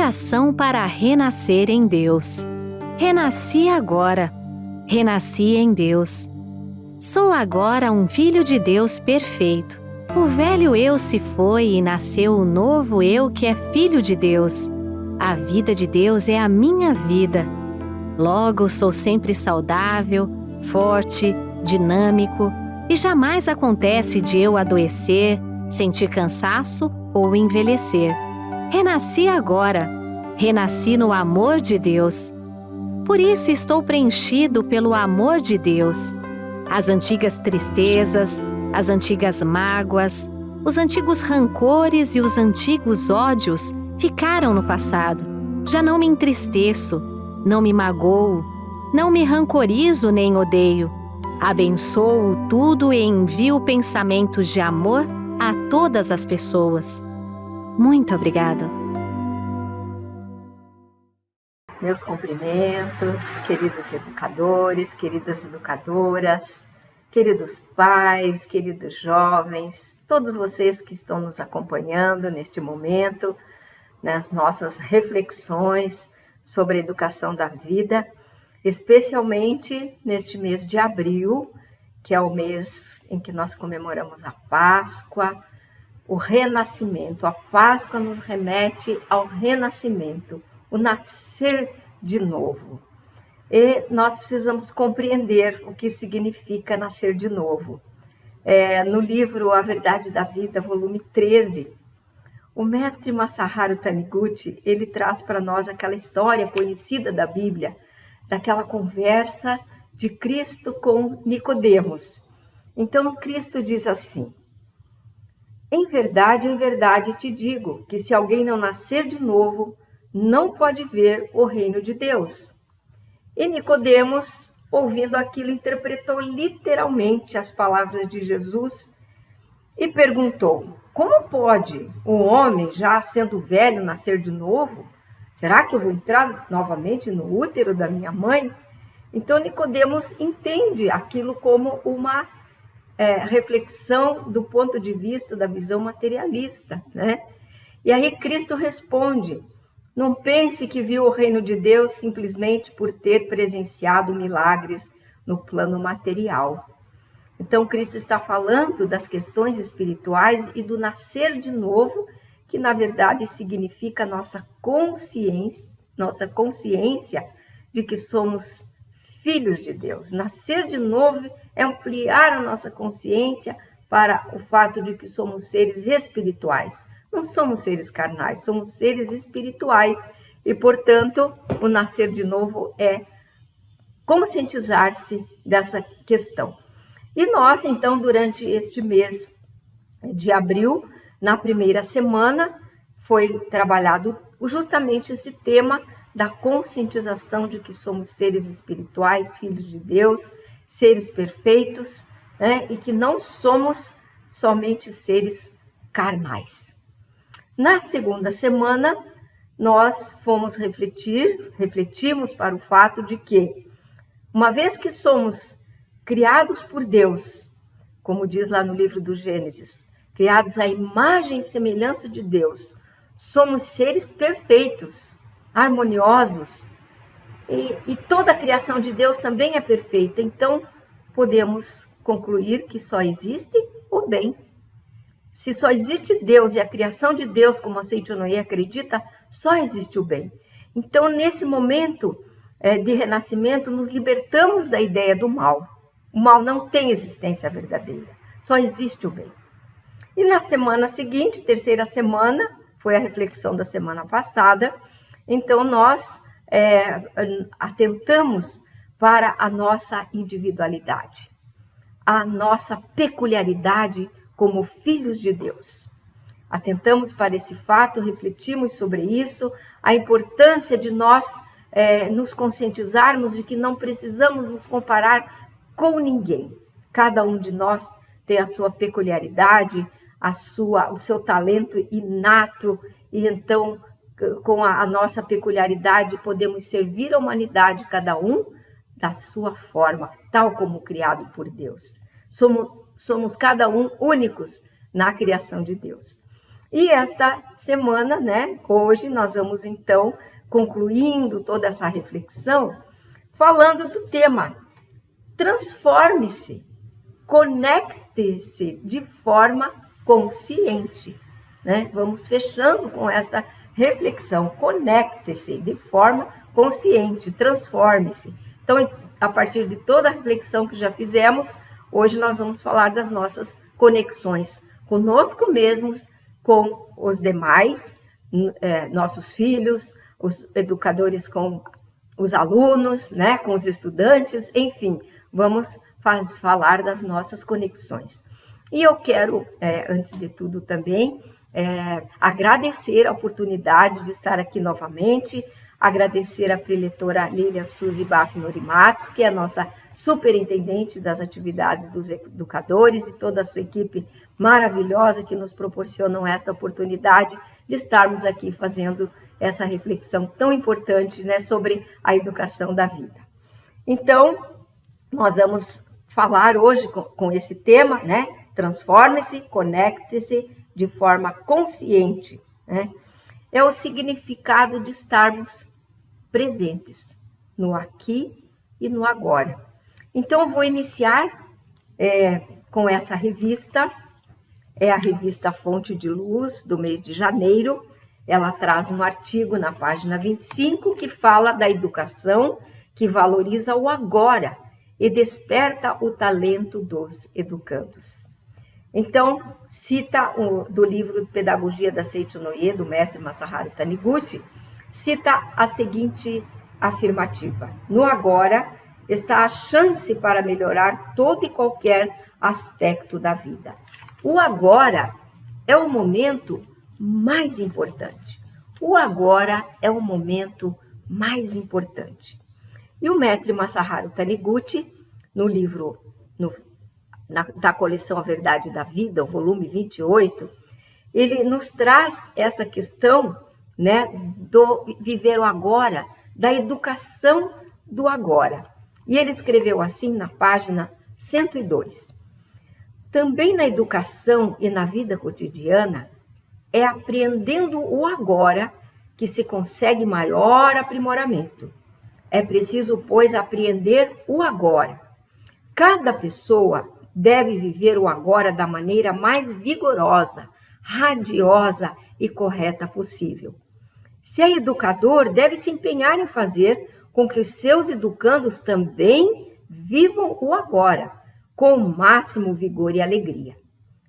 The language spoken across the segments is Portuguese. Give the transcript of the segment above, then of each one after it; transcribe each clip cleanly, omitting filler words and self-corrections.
Oração para renascer em Deus. Renasci agora. Renasci em Deus. Sou agora um filho de Deus perfeito. O velho eu se foi e nasceu o novo eu que é filho de Deus. A vida de Deus é a minha vida. Logo, sou sempre saudável, forte, dinâmico e jamais acontece de eu adoecer, sentir cansaço ou envelhecer. Renasci agora. Renasci no amor de Deus. Por isso estou preenchido pelo amor de Deus. As antigas tristezas, as antigas mágoas, os antigos rancores e os antigos ódios ficaram no passado. Já não me entristeço, não me magoo, não me rancorizo nem odeio. Abençoo tudo e envio pensamentos de amor a todas as pessoas. Muito obrigada. Meus cumprimentos, queridos educadores, queridas educadoras, queridos pais, queridos jovens, todos vocês que estão nos acompanhando neste momento, nas nossas reflexões sobre a educação da vida, especialmente neste mês de abril, que é o mês em que nós comemoramos a Páscoa, o renascimento. A Páscoa nos remete ao renascimento, o nascer de novo. E nós precisamos compreender o que significa nascer de novo. No livro A Verdade da Vida, volume 13, o mestre Masaharu Taniguchi, ele traz para nós aquela história conhecida da Bíblia, daquela conversa de Cristo com Nicodemos. Então, Cristo diz assim: em verdade te digo que se alguém não nascer de novo, não pode ver o reino de Deus. E Nicodemos, ouvindo aquilo, interpretou literalmente as palavras de Jesus e perguntou: como pode um homem, já sendo velho, nascer de novo? Será que eu vou entrar novamente no útero da minha mãe? Então Nicodemos entende aquilo como uma reflexão do ponto de vista da visão materialista, né? E aí Cristo responde: não pense que viu o reino de Deus simplesmente por ter presenciado milagres no plano material. Então, Cristo está falando das questões espirituais e do nascer de novo, que na verdade significa nossa consciência de que somos filhos de Deus. Nascer de novo é ampliar a nossa consciência para o fato de que somos seres espirituais. Não somos seres carnais, somos seres espirituais. E, portanto, o nascer de novo é conscientizar-se dessa questão. E nós, então, durante este mês de abril, na primeira semana, foi trabalhado justamente esse tema da conscientização de que somos seres espirituais, filhos de Deus, seres perfeitos, né? E que não somos somente seres carnais. Na segunda semana, nós fomos refletimos para o fato de que, uma vez que somos criados por Deus, como diz lá no livro do Gênesis, criados à imagem e semelhança de Deus, somos seres perfeitos, harmoniosos, e toda a criação de Deus também é perfeita. Então, podemos concluir que só existe o bem. Se só existe Deus e a criação de Deus, como a Seichonoye acredita, só existe o bem. Então, nesse momento de renascimento, nos libertamos da ideia do mal. O mal não tem existência verdadeira, só existe o bem. E na semana seguinte, terceira semana, foi a reflexão da semana passada, então nós atentamos para a nossa individualidade, a nossa peculiaridade como filhos de Deus. Atentamos para esse fato, refletimos sobre isso, a importância de nós nos conscientizarmos de que não precisamos nos comparar com ninguém. Cada um de nós tem a sua peculiaridade, o seu talento inato, e então, com a nossa peculiaridade, podemos servir a humanidade, cada um da sua forma, tal como criado por Deus. Somos cada um únicos na criação de Deus. E esta semana, né, hoje nós vamos então concluindo toda essa reflexão, falando do tema transforme-se, conecte-se de forma consciente, né? Vamos fechando com esta reflexão, conecte-se de forma consciente, transforme-se. Então, a partir de toda a reflexão que já fizemos, hoje nós vamos falar das nossas conexões conosco mesmos, com os demais, nossos filhos, os educadores com os alunos, né, com os estudantes, enfim, vamos falar das nossas conexões. E eu quero, antes de tudo também, agradecer a oportunidade de estar aqui novamente, agradecer a preletora Lilian Suzy Baff Norimatsu, que é a nossa superintendente das atividades dos educadores, e toda a sua equipe maravilhosa que nos proporcionam esta oportunidade de estarmos aqui fazendo essa reflexão tão importante, né, sobre a educação da vida. Então, nós vamos falar hoje com esse tema, né? Transforme-se, conecte-se de forma consciente, né? É o significado de estarmos presentes no aqui e no agora. Então, eu vou iniciar com essa revista, é a revista Fonte de Luz, do mês de janeiro. Ela traz um artigo na página 25 que fala da educação que valoriza o agora e desperta o talento dos educandos. Então, cita do livro Pedagogia da Seiichi no Ie, do mestre Masaharu Taniguchi, cita a seguinte afirmativa: no agora está a chance para melhorar todo e qualquer aspecto da vida. O agora é o momento mais importante. O agora é o momento mais importante. E o mestre Masaharu Taniguchi, no livro da coleção A Verdade da Vida, o volume 28, ele nos traz essa questão, né, do viver o agora, da educação do agora. E ele escreveu assim na página 102. Também na educação e na vida cotidiana, é apreendendo o agora que se consegue maior aprimoramento. É preciso, pois, apreender o agora. Cada pessoa deve viver o agora da maneira mais vigorosa, radiosa e correta possível. Se é educador, deve se empenhar em fazer com que os seus educandos também vivam o agora, com o máximo vigor e alegria.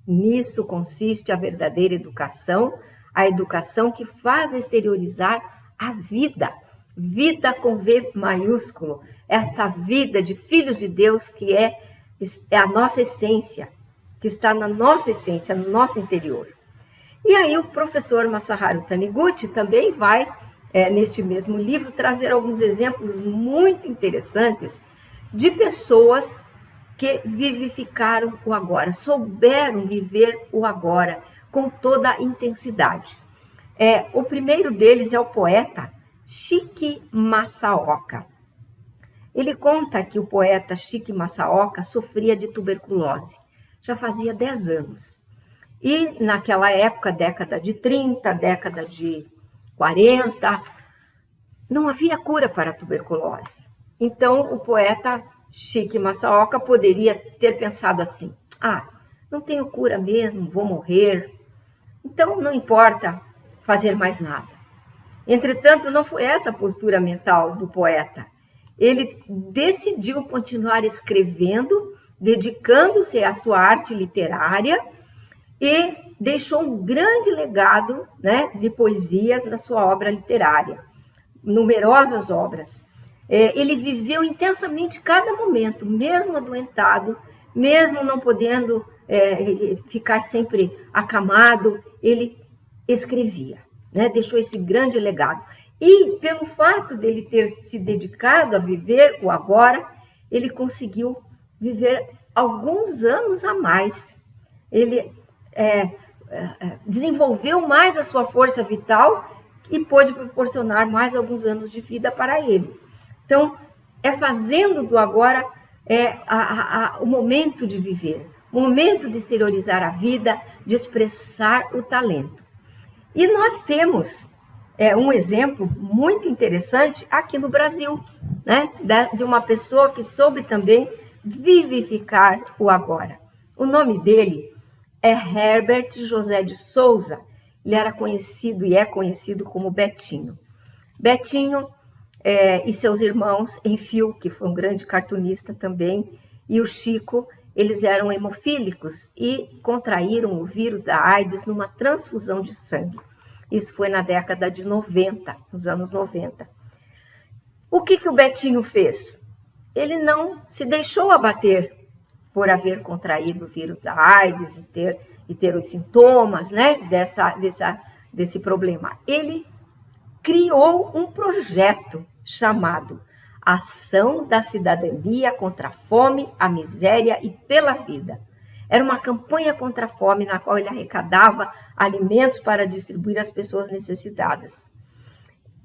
Nisso consiste a verdadeira educação, a educação que faz exteriorizar a vida, vida com V maiúsculo, esta vida de filhos de Deus que é a nossa essência, que está na nossa essência, no nosso interior. E aí o professor Masaharu Taniguchi também vai, neste mesmo livro, trazer alguns exemplos muito interessantes de pessoas que vivificaram o agora, souberam viver o agora com toda a intensidade. O primeiro deles é o poeta Shiki Masaoka. Ele conta que o poeta Shiki Masaoka sofria de tuberculose, já fazia 10 anos. E naquela época, década de 30, década de 40, não havia cura para a tuberculose. Então, o poeta Shiki Masaoka poderia ter pensado assim: não tenho cura mesmo, vou morrer, então não importa fazer mais nada. Entretanto, não foi essa a postura mental do poeta. Ele decidiu continuar escrevendo, dedicando-se à sua arte literária e deixou um grande legado, né, de poesias na sua obra literária, numerosas obras. Ele viveu intensamente cada momento, mesmo adoentado, mesmo não podendo ficar sempre acamado, ele escrevia, né? Deixou esse grande legado. E pelo fato dele ter se dedicado a viver o agora, ele conseguiu viver alguns anos a mais. Ele desenvolveu mais a sua força vital e pôde proporcionar mais alguns anos de vida para ele. Então, fazendo do agora o momento de viver, o momento de exteriorizar a vida, de expressar o talento. E nós temos um exemplo muito interessante aqui no Brasil, né? De uma pessoa que soube também vivificar o agora. O nome dele é Herbert José de Souza. Ele era conhecido e é conhecido como Betinho. Betinho e seus irmãos, Enfio, que foi um grande cartunista também, e o Chico, eles eram hemofílicos e contraíram o vírus da AIDS numa transfusão de sangue. Isso foi na década de 90, nos anos 90. O que o Betinho fez? Ele não se deixou abater por haver contraído o vírus da AIDS e ter os sintomas, né, desse problema. Ele criou um projeto chamado Ação da Cidadania contra a Fome, a Miséria e pela Vida. Era uma campanha contra a fome na qual ele arrecadava alimentos para distribuir às pessoas necessitadas.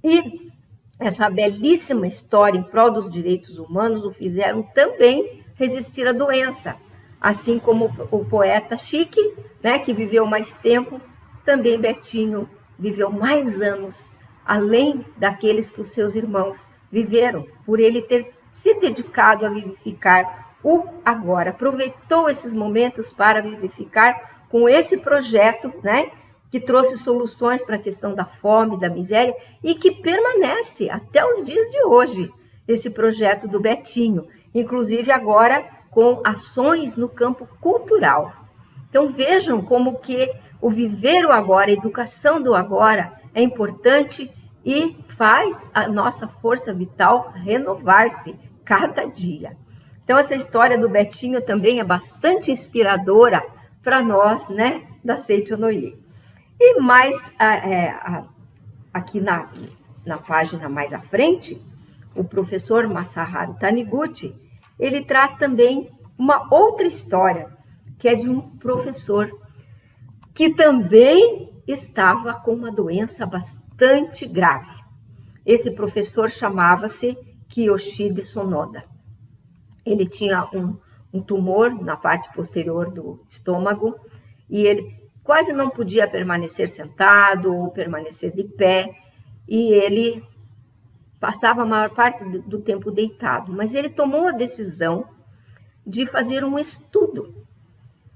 E essa belíssima história em prol dos direitos humanos o fizeram também resistir à doença, assim como o poeta Chique, né, que viveu mais tempo, também Betinho viveu mais anos, além daqueles que os seus irmãos viveram, por ele ter se dedicado a vivificar o agora. Aproveitou esses momentos para vivificar com esse projeto, né, que trouxe soluções para a questão da fome, da miséria, e que permanece até os dias de hoje, esse projeto do Betinho, inclusive agora com ações no campo cultural. Então vejam como que o viver o agora, a educação do agora é importante e faz a nossa força vital renovar-se cada dia. Então essa história do Betinho também é bastante inspiradora para nós, né, da Seito Noye. E mais aqui na página mais à frente, o professor Masaharu Taniguchi, ele traz também uma outra história, que é de um professor que também estava com uma doença bastante grave. Esse professor chamava-se Kiyoshide Sonoda. Ele tinha um tumor na parte posterior do estômago e ele quase não podia permanecer sentado ou permanecer de pé, e ele passava a maior parte do tempo deitado. Mas ele tomou a decisão de fazer um estudo,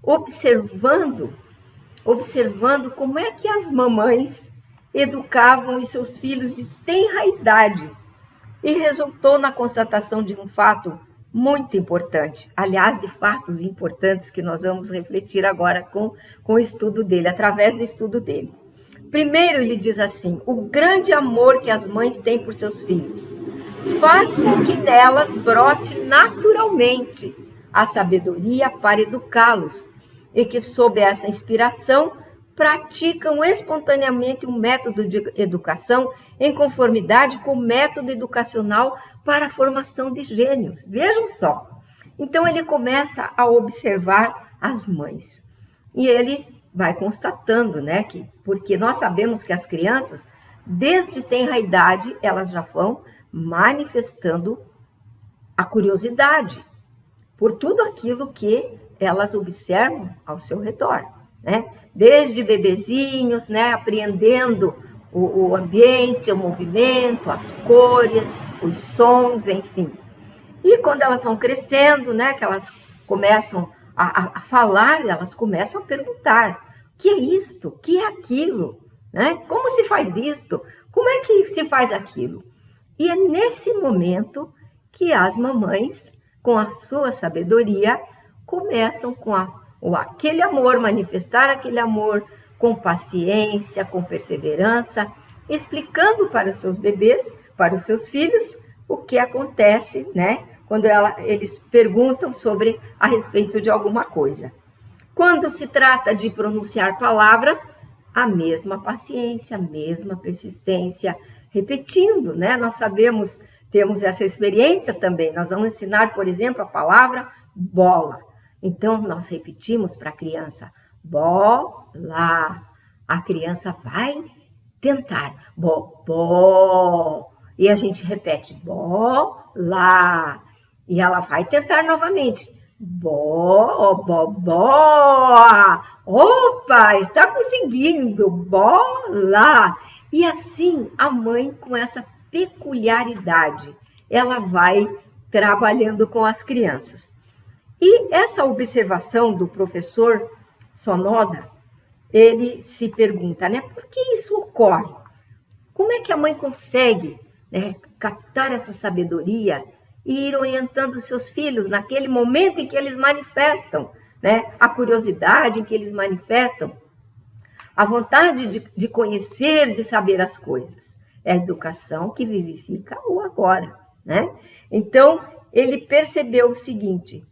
observando como é que as mamães educavam os seus filhos de tenra idade, e resultou na constatação de um fato muito importante, aliás, de fatos importantes que nós vamos refletir agora com o estudo dele, através do estudo dele. Primeiro, ele diz assim: o grande amor que as mães têm por seus filhos faz com que nelas brote naturalmente a sabedoria para educá-los, e que, sob essa inspiração, praticam espontaneamente um método de educação em conformidade com o método educacional para a formação de gênios. Vejam só. Então ele começa a observar as mães. E ele vai constatando, né, porque nós sabemos que as crianças, desde tenra idade, elas já vão manifestando a curiosidade por tudo aquilo que elas observam ao seu redor, né? Desde bebezinhos, né, apreendendo o ambiente, o movimento, as cores, os sons, enfim. E quando elas vão crescendo, né, que elas começam a falar, elas começam a perguntar: o que é isto? O que é aquilo? Né? Como se faz isto? Como é que se faz aquilo? E é nesse momento que as mamães, com a sua sabedoria, começam com aquele amor, manifestar aquele amor com paciência, com perseverança, explicando para os seus bebês, para os seus filhos, o que acontece, né, quando eles perguntam a respeito de alguma coisa. Quando se trata de pronunciar palavras, a mesma paciência, a mesma persistência, repetindo, né? Nós sabemos, temos essa experiência também. Nós vamos ensinar, por exemplo, a palavra bola. Então, nós repetimos para a criança: bola. A criança vai tentar, bo. E a gente repete, bola. E ela vai tentar novamente, Bó, bó, bó. Opa, está conseguindo. Bola. E assim, a mãe, com essa peculiaridade, ela vai trabalhando com as crianças. E essa observação do professor Sonoda, ele se pergunta, né, por que isso ocorre? Como é que a mãe consegue, né, captar essa sabedoria e ir orientando os seus filhos naquele momento em que eles manifestam, né, a curiosidade, em que eles manifestam a vontade de conhecer, de saber as coisas? É a educação que vivifica o agora, né? Então, ele percebeu o seguinte: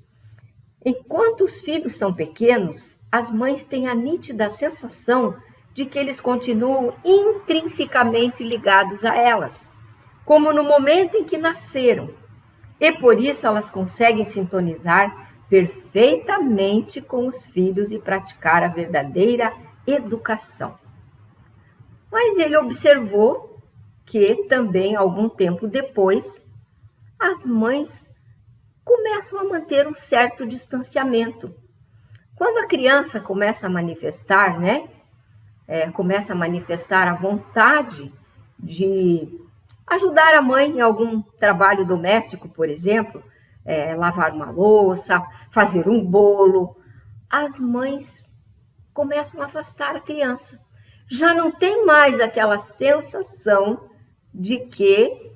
enquanto os filhos são pequenos, as mães têm a nítida sensação de que eles continuam intrinsecamente ligados a elas, como no momento em que nasceram. E por isso elas conseguem sintonizar perfeitamente com os filhos e praticar a verdadeira educação. Mas ele observou que também, algum tempo depois, as mães começam a manter um certo distanciamento. Quando a criança começa a manifestar, né, começa a manifestar a vontade de ajudar a mãe em algum trabalho doméstico, por exemplo, lavar uma louça, fazer um bolo, as mães começam a afastar a criança. Já não tem mais aquela sensação de que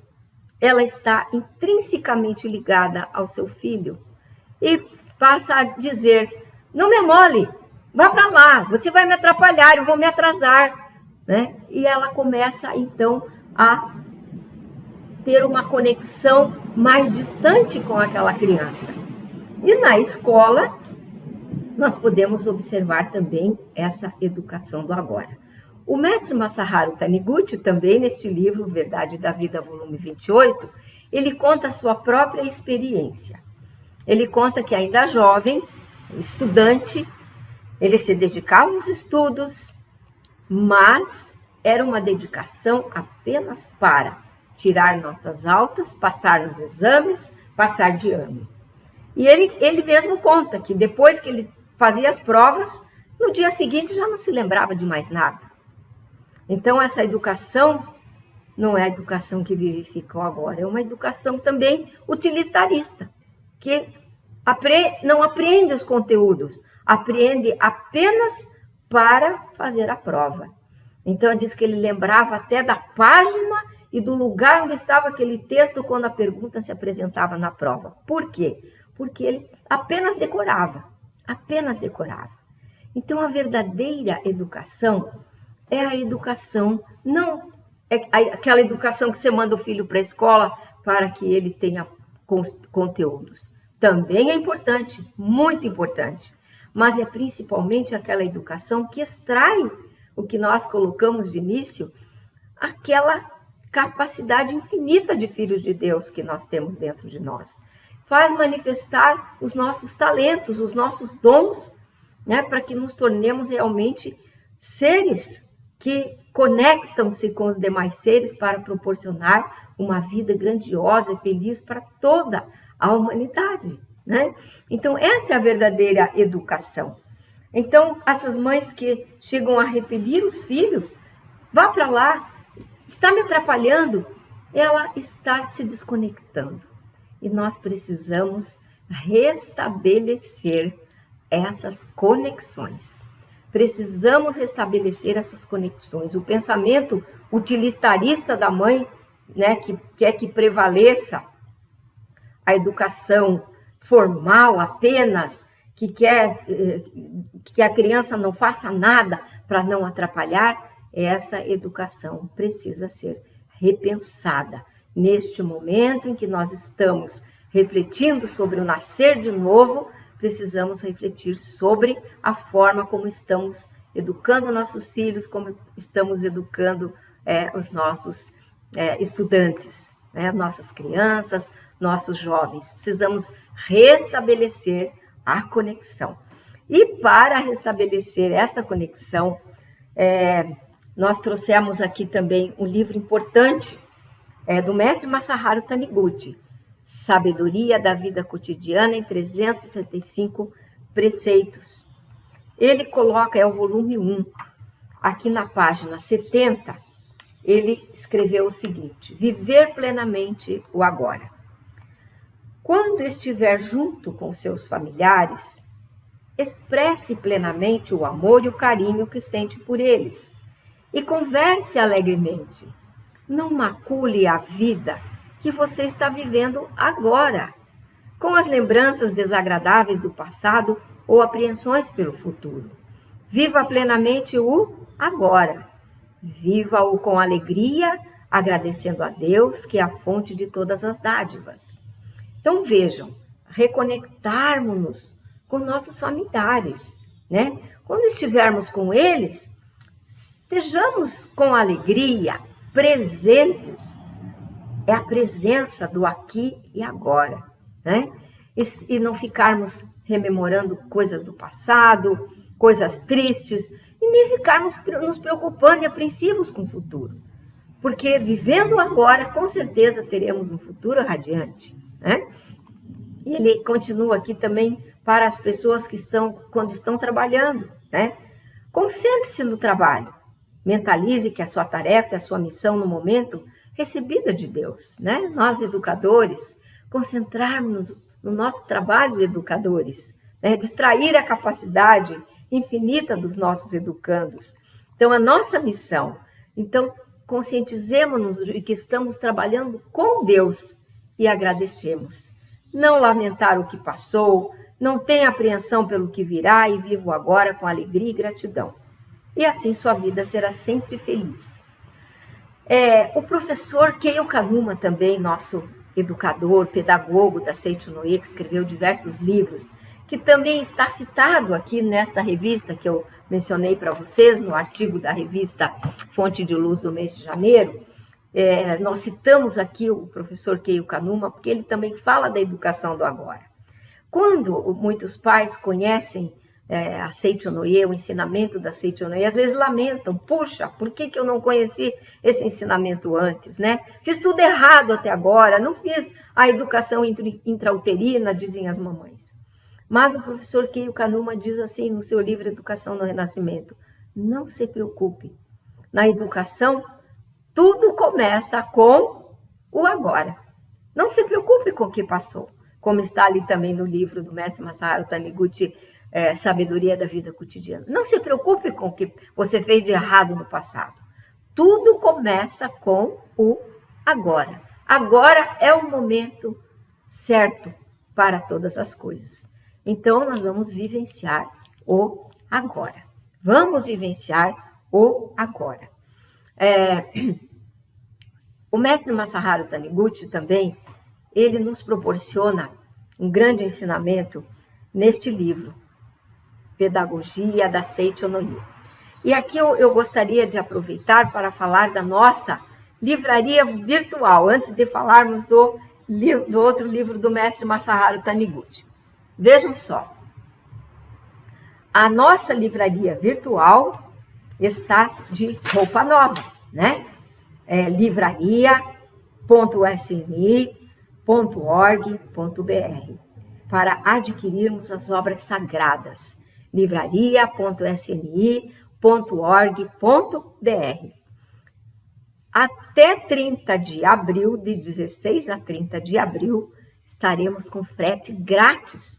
ela está intrinsecamente ligada ao seu filho e passa a dizer: não me amole, vá para lá, você vai me atrapalhar, eu vou me atrasar, né? E ela começa então a ter uma conexão mais distante com aquela criança. E na escola, nós podemos observar também essa educação do agora. O mestre Masaharu Taniguchi, também neste livro, Verdade da Vida, volume 28, ele conta a sua própria experiência. Ele conta que ainda jovem, estudante, ele se dedicava aos estudos, mas era uma dedicação apenas para tirar notas altas, passar nos exames, passar de ano. E ele mesmo conta que depois que ele fazia as provas, no dia seguinte já não se lembrava de mais nada. Então, essa educação não é a educação que vivificou agora, é uma educação também utilitarista, que não aprende os conteúdos, aprende apenas para fazer a prova. Então, diz que ele lembrava até da página e do lugar onde estava aquele texto quando a pergunta se apresentava na prova. Por quê? Porque ele apenas decorava. Então, a verdadeira educação é a educação, não é aquela educação que você manda o filho para a escola para que ele tenha conteúdos. Também é importante, muito importante, mas é principalmente aquela educação que extrai o que nós colocamos de início, aquela capacidade infinita de filhos de Deus que nós temos dentro de nós. Faz manifestar os nossos talentos, os nossos dons, né, para que nos tornemos realmente seres que conectam-se com os demais seres para proporcionar uma vida grandiosa e feliz para toda a humanidade, né? Então, essa é a verdadeira educação. Então, essas mães que chegam a repelir os filhos, vá para lá, está me atrapalhando, ela está se desconectando. E nós precisamos restabelecer essas conexões. Precisamos restabelecer essas conexões. O pensamento utilitarista da mãe, né, que quer que prevaleça a educação formal apenas, que quer que a criança não faça nada para não atrapalhar, essa educação precisa ser repensada. Neste momento em que nós estamos refletindo sobre o nascer de novo, precisamos refletir sobre a forma como estamos educando nossos filhos, como estamos educando os nossos estudantes, né? Nossas crianças, nossos jovens. Precisamos restabelecer a conexão. E para restabelecer essa conexão, nós trouxemos aqui também um livro importante do mestre Masaharu Taniguchi, Sabedoria da Vida Cotidiana em 365 Preceitos. Ele coloca, é o volume 1, aqui na página 70, ele escreveu o seguinte: viver plenamente o agora. Quando estiver junto com seus familiares, expresse plenamente o amor e o carinho que sente por eles e converse alegremente. Não macule a vida que você está vivendo agora, com as lembranças desagradáveis do passado ou apreensões pelo futuro. Viva plenamente o agora. Viva-o com alegria, agradecendo a Deus, que é a fonte de todas as dádivas. Então vejam, reconectarmos-nos com nossos familiares, né? Quando estivermos com eles, estejamos com alegria, presentes. É a presença do aqui e agora, né? E não ficarmos rememorando coisas do passado, coisas tristes, e nem ficarmos nos preocupando e apreensivos com o futuro. Porque vivendo agora, com certeza teremos um futuro radiante, né? E ele continua aqui também para as pessoas que quando estão trabalhando, né? Concentre-se no trabalho. Mentalize que a sua tarefa e a sua missão no momento recebida de Deus, né? Nós, educadores, concentrarmos no nosso trabalho de educadores, né? Distrair a capacidade infinita dos nossos educandos. Então, a nossa missão, então, conscientizemos-nos de que estamos trabalhando com Deus e agradecemos. Não lamentar o que passou, não tenha apreensão pelo que virá e viva o agora com alegria e gratidão. E assim sua vida será sempre feliz. O professor Keio Kanuma também, nosso educador, pedagogo da Seicho Noe, que escreveu diversos livros, que também está citado aqui nesta revista que eu mencionei para vocês, no artigo da revista Fonte de Luz do mês de janeiro. Nós citamos aqui o professor Keio Kanuma, porque ele também fala da educação do agora. Quando muitos pais conhecem a Seicho Noe, o ensinamento da Seicho Noe, às vezes lamentam: puxa, por que eu não conheci esse ensinamento antes, né? Fiz tudo errado até agora, não fiz a educação intrauterina, dizem as mamães. Mas o professor Keio Kanuma diz assim no seu livro Educação no Renascimento: não se preocupe, na educação tudo começa com o agora. Não se preocupe com o que passou, como está ali também no livro do mestre Masaharu Taniguchi, Sabedoria da Vida Cotidiana. Não se preocupe com o que você fez de errado no passado. Tudo começa com o agora. Agora é o momento certo para todas as coisas. Então, nós vamos vivenciar o agora. Vamos vivenciar o agora. O mestre Masaharu Taniguchi também, ele nos proporciona um grande ensinamento neste livro, Pedagogia da Seicho Noe. E aqui eu gostaria de aproveitar para falar da nossa livraria virtual, antes de falarmos do outro livro do mestre Masaharu Taniguchi. Vejam só, a nossa livraria virtual está de roupa nova, né? livraria.sni.org.br para adquirirmos as obras sagradas. livraria.sni.org.br. Até 30 de abril, de 16 a 30 de abril, estaremos com frete grátis.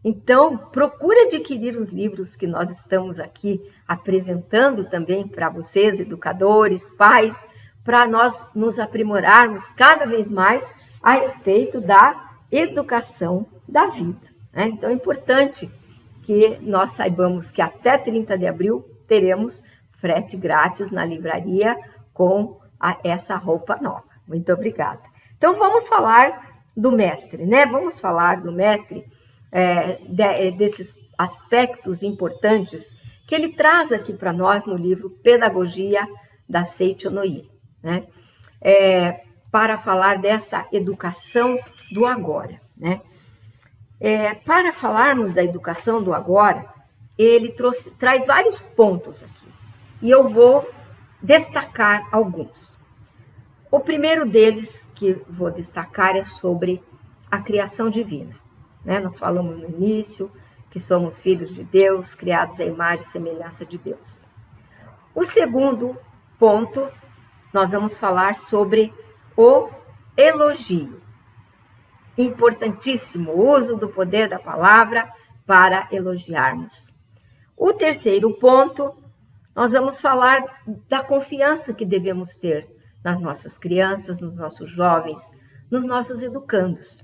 Então, procure adquirir os livros que nós estamos aqui apresentando também para vocês, educadores, pais, para nós nos aprimorarmos cada vez mais a respeito da educação da vida, né? Então, é importante que nós saibamos que até 30 de abril teremos frete grátis na livraria com essa roupa nova. Muito obrigada. Então, vamos falar do mestre, né? Vamos falar do mestre, desses aspectos importantes que ele traz aqui para nós no livro Pedagogia da Seicho Noe, né? Para falar dessa educação do agora, né? Para falarmos da educação do agora, ele traz vários pontos aqui, e eu vou destacar alguns. O primeiro deles que vou destacar é sobre a criação divina, né? Nós falamos no início que somos filhos de Deus, criados à imagem e semelhança de Deus. O segundo ponto, nós vamos falar sobre o elogio. Importantíssimo o uso do poder da palavra para elogiarmos. O terceiro ponto, nós vamos falar da confiança que devemos ter nas nossas crianças, nos nossos jovens, nos nossos educandos.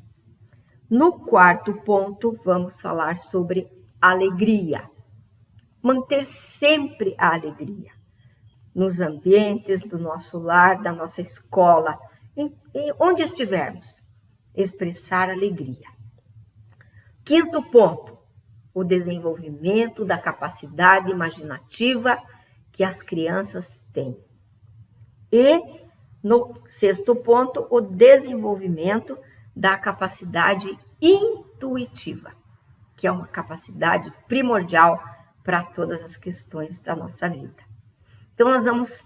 No quarto ponto, vamos falar sobre alegria. Manter sempre a alegria nos ambientes do nosso lar, da nossa escola, onde estivermos, expressar alegria. Quinto ponto, o desenvolvimento da capacidade imaginativa que as crianças têm. E, no sexto ponto, o desenvolvimento da capacidade intuitiva, que é uma capacidade primordial para todas as questões da nossa vida. Então, nós vamos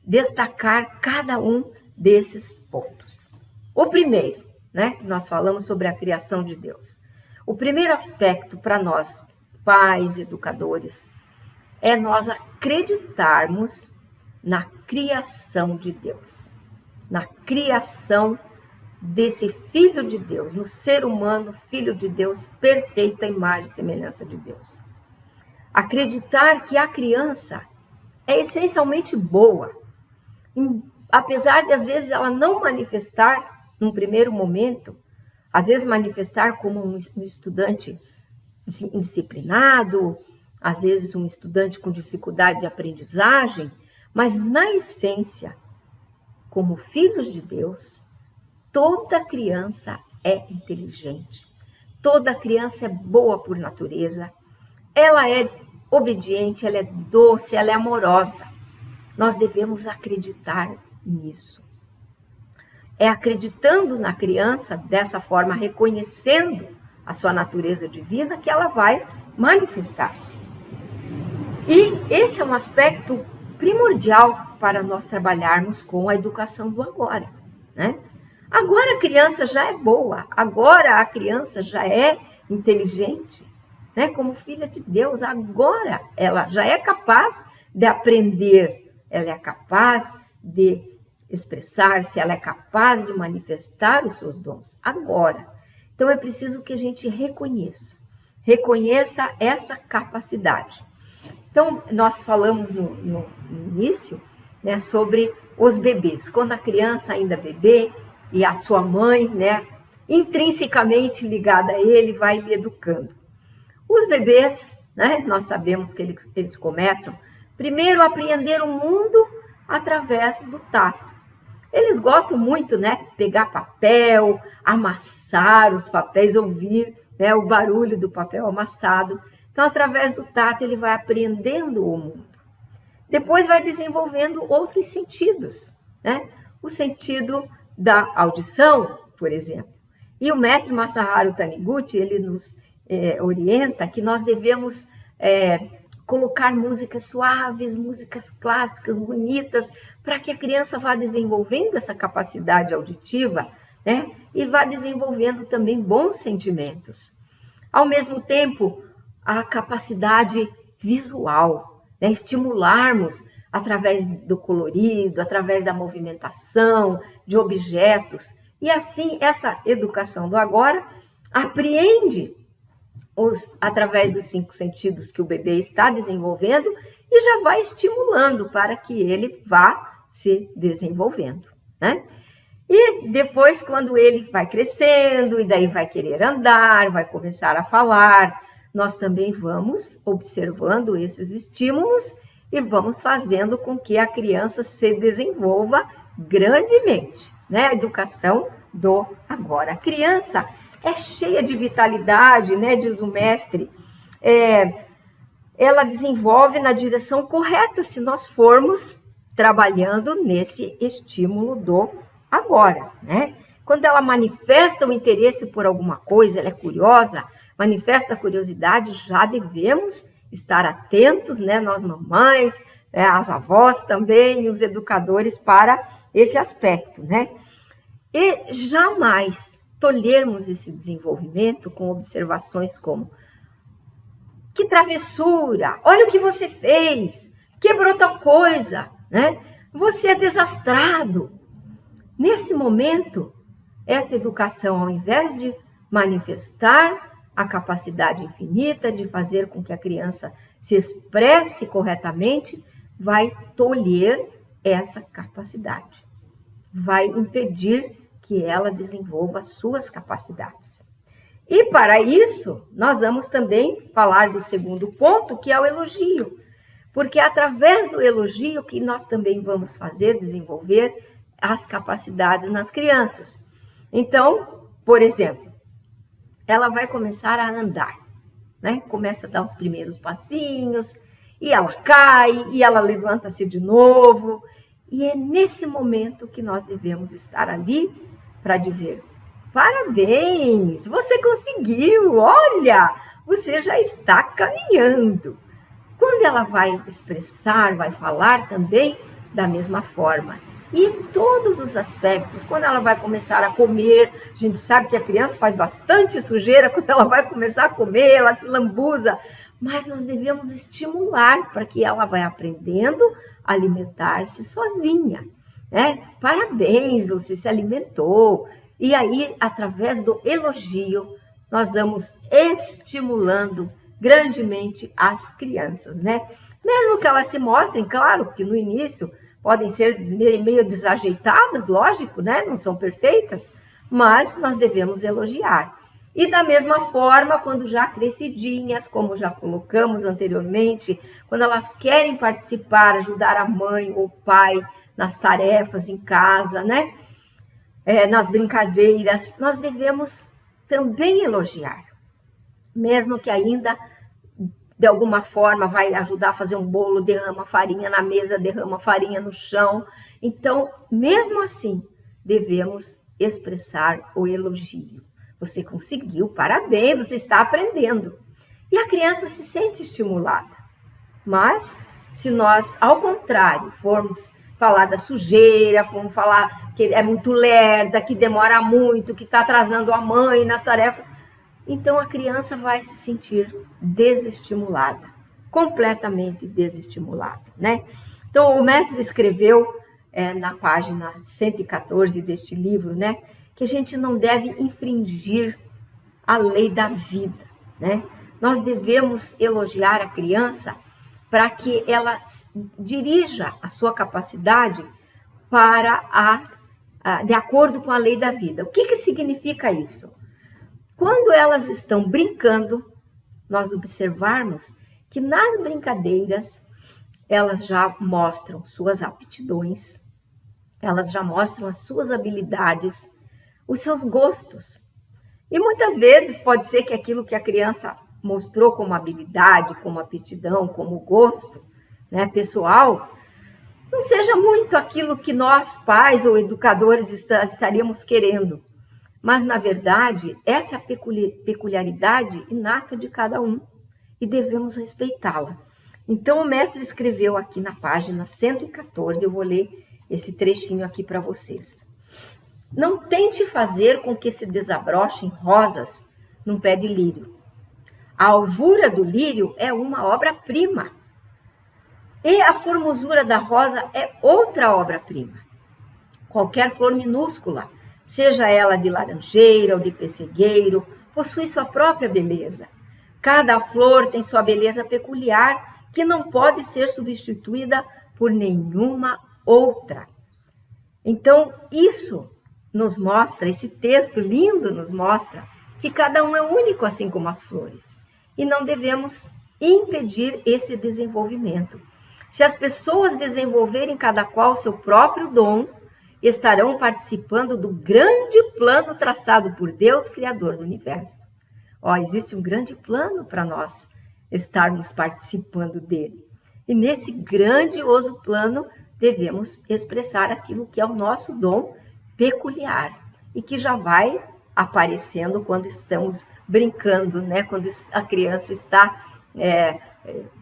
destacar cada um desses pontos. O primeiro, né, que nós falamos sobre a criação de Deus. O primeiro aspecto para nós, pais, educadores, é nós acreditarmos na criação de Deus, na criação desse Filho de Deus, no ser humano, Filho de Deus, perfeito à imagem e semelhança de Deus. Acreditar que a criança é essencialmente boa, apesar de, às vezes, ela não manifestar, num primeiro momento, às vezes manifestar como um estudante indisciplinado, às vezes um estudante com dificuldade de aprendizagem, mas, na essência, como filhos de Deus, toda criança é inteligente, toda criança é boa por natureza, ela é obediente, ela é doce, ela é amorosa. Nós devemos acreditar nisso. É acreditando na criança, dessa forma, reconhecendo a sua natureza divina, que ela vai manifestar-se. E esse é um aspecto primordial para nós trabalharmos com a educação do agora, né? Agora a criança já é boa, agora a criança já é inteligente, né? Como filha de Deus, agora ela já é capaz de aprender, ela é capaz de expressar-se, ela é capaz de manifestar os seus dons, agora. Então é preciso que a gente reconheça essa capacidade. Então, nós falamos no início, né, sobre os bebês. Quando a criança ainda é bebê e a sua mãe, né, intrinsecamente ligada a ele, vai lhe educando. Os bebês, né, nós sabemos que eles começam primeiro a apreender o mundo através do tato. Eles gostam muito, né, pegar papel, amassar os papéis, ouvir, né, o barulho do papel amassado. Então, através do tato, ele vai aprendendo o mundo. Depois vai desenvolvendo outros sentidos, né? O sentido da audição, por exemplo. E o mestre Masaharu Taniguchi, ele nos orienta que nós devemos colocar músicas suaves, músicas clássicas, bonitas, para que a criança vá desenvolvendo essa capacidade auditiva, né? E vá desenvolvendo também bons sentimentos. Ao mesmo tempo, a capacidade visual, né? Estimularmos através do colorido, através da movimentação, de objetos. E assim, essa educação do agora apreende através dos 5 sentidos que o bebê está desenvolvendo e já vai estimulando para que ele vá se desenvolvendo, né? E depois, quando ele vai crescendo, e daí vai querer andar, vai começar a falar, nós também vamos observando esses estímulos e vamos fazendo com que a criança se desenvolva grandemente, né? A educação do agora. A criança é cheia de vitalidade, né? Diz o mestre. Ela desenvolve na direção correta se nós formos trabalhando nesse estímulo do agora, né? Quando ela manifesta o interesse por alguma coisa, ela é curiosa, manifesta a curiosidade, já devemos estar atentos, né? Nós mamães, as avós também, os educadores, para esse aspecto, né? E jamais tolhermos esse desenvolvimento com observações como: que travessura, olha o que você fez, quebrou tal coisa, né? Você é desastrado. Nesse momento, essa educação, ao invés de manifestar a capacidade infinita de fazer com que a criança se expresse corretamente, vai tolher essa capacidade, vai impedir que ela desenvolva suas capacidades. E para isso, nós vamos também falar do segundo ponto, que é o elogio, porque é através do elogio que nós também vamos desenvolver as capacidades nas crianças. Então, por exemplo, ela vai começar a andar, né? Começa a dar os primeiros passinhos, e ela cai, e ela levanta-se de novo. E é nesse momento que nós devemos estar ali para dizer: parabéns, você conseguiu, olha, você já está caminhando. Quando ela vai expressar, vai falar também da mesma forma. E em todos os aspectos, quando ela vai começar a comer, a gente sabe que a criança faz bastante sujeira quando ela vai começar a comer, ela se lambuza, mas nós devemos estimular para que ela vá aprendendo a alimentar-se sozinha, né? Parabéns, você se alimentou. E aí, através do elogio, nós vamos estimulando grandemente as crianças, né? Mesmo que elas se mostrem, claro, que no início podem ser meio desajeitadas, lógico, né? Não são perfeitas, mas nós devemos elogiar. E da mesma forma, quando já crescidinhas, como já colocamos anteriormente, quando elas querem participar, ajudar a mãe ou o pai nas tarefas em casa, né? Nas brincadeiras, nós devemos também elogiar. Mesmo que ainda, de alguma forma, vai ajudar a fazer um bolo, derrama farinha na mesa, derrama farinha no chão. Então, mesmo assim, devemos expressar o elogio. Você conseguiu, parabéns, você está aprendendo. E a criança se sente estimulada. Mas, se nós, ao contrário, formos falar da sujeira, formos falar que é muito lerda, que demora muito, que está atrasando a mãe nas tarefas, então a criança vai se sentir desestimulada, completamente desestimulada, né? Então, o mestre escreveu na página 114 deste livro, né, que a gente não deve infringir a lei da vida, né? Nós devemos elogiar a criança para que ela dirija a sua capacidade de acordo com a lei da vida. O que significa isso? Quando elas estão brincando, nós observarmos que nas brincadeiras elas já mostram suas aptidões, elas já mostram as suas habilidades, os seus gostos. E muitas vezes pode ser que aquilo que a criança mostrou como habilidade, como aptidão, como gosto, né, pessoal, não seja muito aquilo que nós, pais ou educadores, estaríamos querendo. Mas, na verdade, essa é a peculiaridade inata de cada um e devemos respeitá-la. Então, o mestre escreveu aqui na página 114, eu vou ler esse trechinho aqui para vocês. Não tente fazer com que se desabrochem rosas num pé de lírio. A alvura do lírio é uma obra-prima. E a formosura da rosa é outra obra-prima. Qualquer flor minúscula, seja ela de laranjeira ou de pessegueiro, possui sua própria beleza. Cada flor tem sua beleza peculiar, que não pode ser substituída por nenhuma outra. Então, isso nos mostra, esse texto lindo nos mostra que cada um é único, assim como as flores. E não devemos impedir esse desenvolvimento. Se as pessoas desenvolverem cada qual seu próprio dom, estarão participando do grande plano traçado por Deus, Criador do Universo. Existe um grande plano para nós estarmos participando dele. E nesse grandioso plano, devemos expressar aquilo que é o nosso dom peculiar e que já vai aparecendo quando estamos brincando, né? Quando a criança está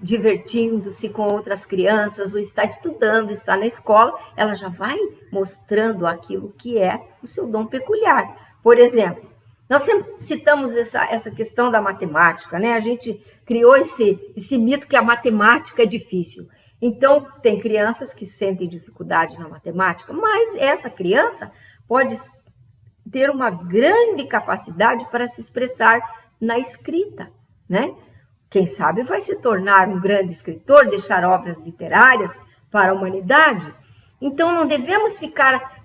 divertindo-se com outras crianças ou está estudando, está na escola, ela já vai mostrando aquilo que é o seu dom peculiar. Por exemplo, Nós sempre citamos essa questão da matemática, né? A gente criou esse mito que a matemática é difícil. Então, tem crianças que sentem dificuldade na matemática, mas essa criança pode ter uma grande capacidade para se expressar na escrita, né? Quem sabe vai se tornar um grande escritor, deixar obras literárias para a humanidade. Então, não devemos ficar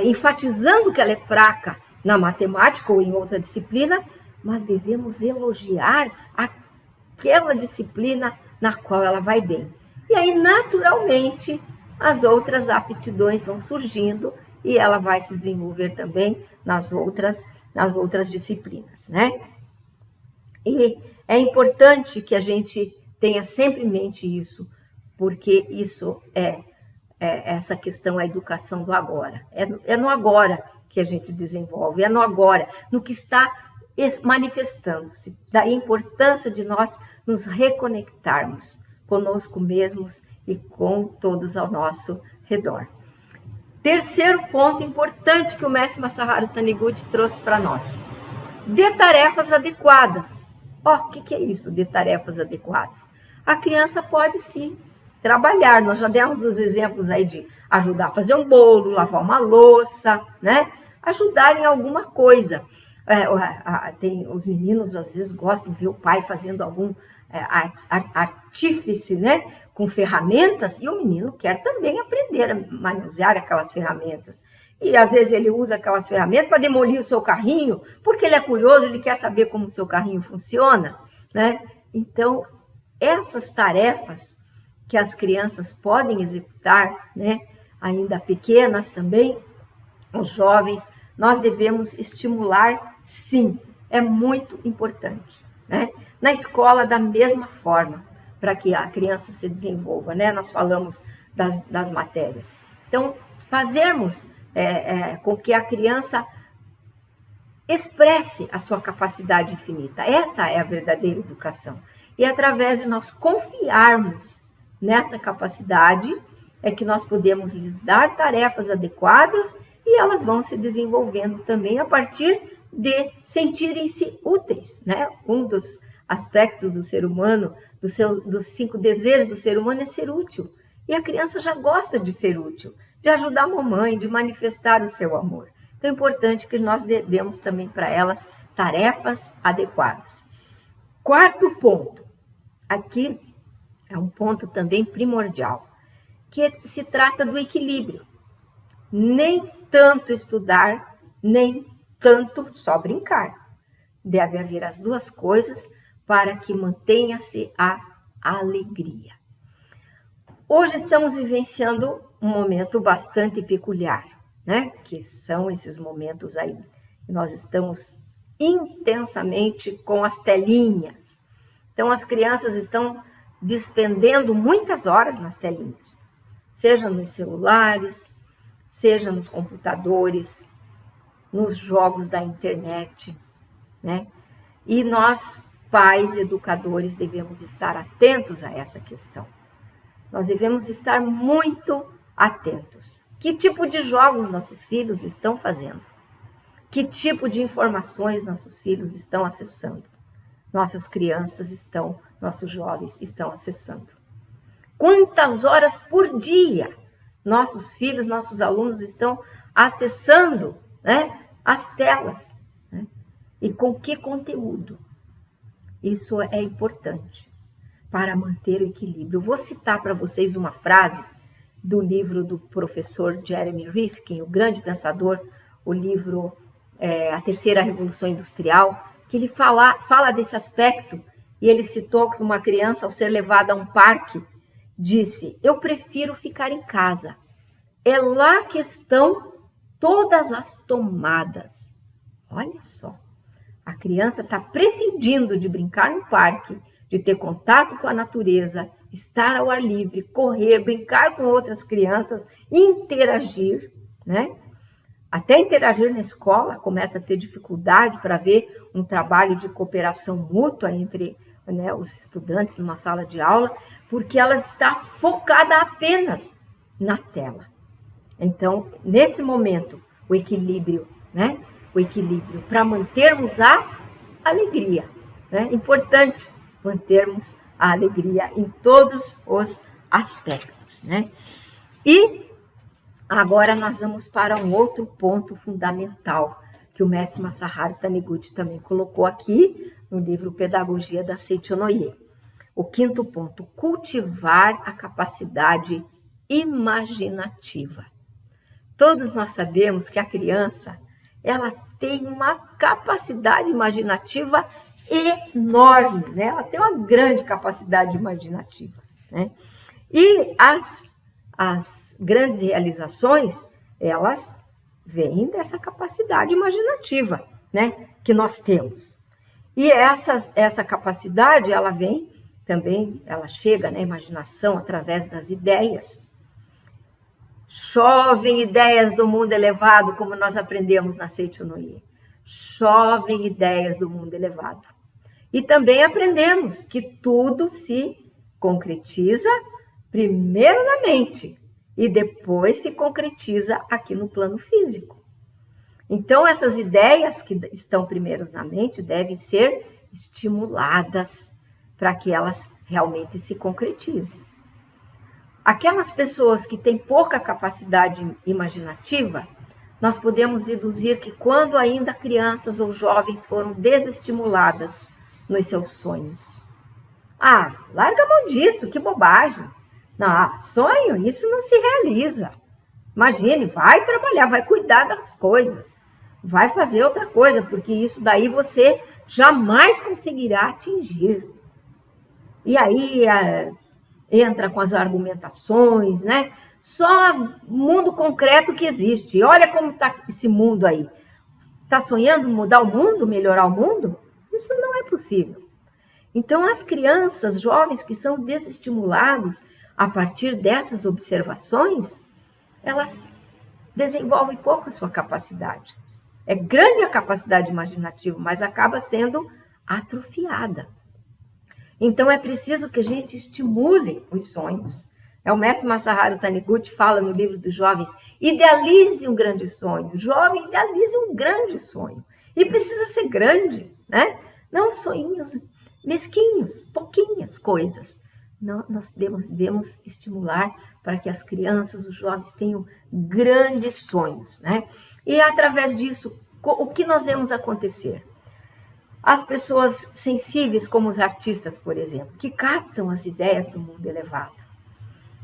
enfatizando que ela é fraca na matemática ou em outra disciplina, mas devemos elogiar aquela disciplina na qual ela vai bem. E aí, naturalmente, as outras aptidões vão surgindo e ela vai se desenvolver também nas outras disciplinas, né? E é importante que a gente tenha sempre em mente isso, porque isso essa questão, a educação do agora. É no agora que a gente desenvolve, é no agora, no que está manifestando-se. Daí a importância de nós nos reconectarmos conosco mesmos e com todos ao nosso redor. Terceiro ponto importante que o mestre Masaharu Taniguchi trouxe para nós. Dê tarefas adequadas. O que é isso, de tarefas adequadas? A criança pode sim trabalhar. Nós já demos os exemplos aí de ajudar a fazer um bolo, lavar uma louça, né? Ajudar em alguma coisa. Os meninos às vezes gostam de ver o pai fazendo algum artífice, né? Com ferramentas, e o menino quer também aprender a manusear aquelas ferramentas. E às vezes ele usa aquelas ferramentas para demolir o seu carrinho, porque ele é curioso, ele quer saber como o seu carrinho funciona, né? Então, essas tarefas que as crianças podem executar, né, ainda pequenas também, os jovens, nós devemos estimular, sim, é muito importante, né? Na escola, da mesma forma, para que a criança se desenvolva, né? Nós falamos das matérias. Então, fazermos com que a criança expresse a sua capacidade infinita. Essa é a verdadeira educação. E através de nós confiarmos nessa capacidade, é que nós podemos lhes dar tarefas adequadas e elas vão se desenvolvendo também a partir de sentirem-se úteis, né? Um dos aspectos do ser humano, dos 5 desejos do ser humano é ser útil. E a criança já gosta de ser útil, de ajudar a mamãe, de manifestar o seu amor. Então é importante que nós demos também para elas tarefas adequadas. Quarto ponto, aqui é um ponto também primordial, que se trata do equilíbrio. Nem tanto estudar, nem tanto só brincar. Deve haver as duas coisas para que mantenha-se a alegria. Hoje estamos vivenciando um momento bastante peculiar, né? Que são esses momentos aí. Nós estamos intensamente com as telinhas. Então, as crianças estão despendendo muitas horas nas telinhas, seja nos celulares, seja nos computadores, nos jogos da internet, né? E nós, pais, educadores, devemos estar atentos a essa questão. Nós devemos estar muito atentos. Que tipo de jogos nossos filhos estão fazendo? Que tipo de informações nossos filhos estão acessando? Nossas crianças nossos jovens estão acessando. Quantas horas por dia nossos filhos, nossos alunos estão acessando, né, as telas? Né? E com que conteúdo? Isso é importante para manter o equilíbrio. Eu vou citar para vocês uma frase do livro do professor Jeremy Rifkin, o grande pensador, o livro A Terceira Revolução Industrial, que ele fala desse aspecto, e ele citou que uma criança, ao ser levada a um parque, disse: eu prefiro ficar em casa. É lá que estão todas as tomadas. Olha só, a criança está prescindindo de brincar no parque, de ter contato com a natureza, estar ao ar livre, correr, brincar com outras crianças, interagir, né? Até interagir na escola, começa a ter dificuldade para ver um trabalho de cooperação mútua entre, né, os estudantes numa sala de aula, porque ela está focada apenas na tela. Então, nesse momento, o equilíbrio, né, o equilíbrio, para mantermos a alegria. É importante mantermos a alegria em todos os aspectos, né? E agora nós vamos para um outro ponto fundamental que o mestre Masaharu Taniguchi também colocou aqui no livro Pedagogia da Seicho-no-ie. O quinto ponto, cultivar a capacidade imaginativa. Todos nós sabemos que a criança, ela tem uma capacidade imaginativa enorme, né? Ela tem uma grande capacidade imaginativa, né? E as grandes realizações, elas vêm dessa capacidade imaginativa, né, que nós temos. E essa capacidade, ela vem também, ela chega na imaginação através das ideias. Chovem ideias do mundo elevado, como nós aprendemos na Seicho-no-ie. Chovem ideias do mundo elevado. E também aprendemos que tudo se concretiza primeiro na mente e depois se concretiza aqui no plano físico. Então, essas ideias que estão primeiro na mente devem ser estimuladas para que elas realmente se concretizem. Aquelas pessoas que têm pouca capacidade imaginativa, nós podemos deduzir que quando ainda crianças ou jovens foram desestimuladas nos seus sonhos. Ah, larga a mão disso, que bobagem. Não, sonho, isso não se realiza. Imagine, vai trabalhar, vai cuidar das coisas, vai fazer outra coisa, porque isso daí você jamais conseguirá atingir. E aí entra com as argumentações, né? Só mundo concreto que existe. Olha como está esse mundo aí. Está sonhando mudar o mundo, melhorar o mundo? Isso não é possível. Então, as crianças, jovens que são desestimulados a partir dessas observações, elas desenvolvem pouco a sua capacidade. É grande a capacidade imaginativa, mas acaba sendo atrofiada. Então, é preciso que a gente estimule os sonhos. O mestre Masaharu Taniguchi fala no livro dos jovens, idealize um grande sonho. Jovem, idealize um grande sonho. E precisa ser grande, né? Não sonhinhos mesquinhos, pouquinhas coisas. Não, nós devemos estimular para que as crianças, os jovens tenham grandes sonhos, né? E através disso, o que nós vemos acontecer? As pessoas sensíveis, como os artistas, por exemplo, que captam as ideias do mundo elevado,